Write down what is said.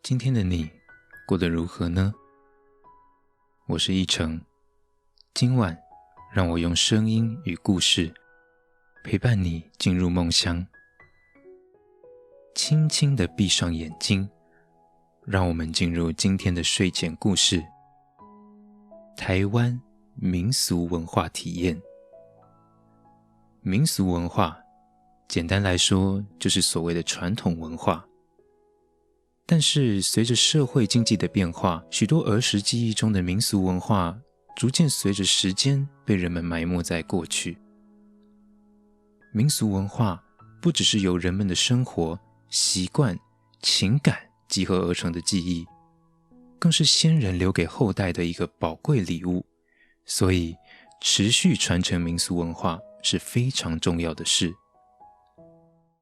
今天的你过得如何呢？我是一成，今晚让我用声音与故事陪伴你进入梦乡。轻轻地闭上眼睛，让我们进入今天的睡前故事。台湾民俗文化体验。民俗文化，简单来说就是所谓的传统文化。但是随着社会经济的变化，许多儿时记忆中的民俗文化逐渐随着时间被人们埋没在过去。民俗文化不只是由人们的生活、习惯、情感集合而成的记忆，更是先人留给后代的一个宝贵礼物，所以持续传承民俗文化是非常重要的事。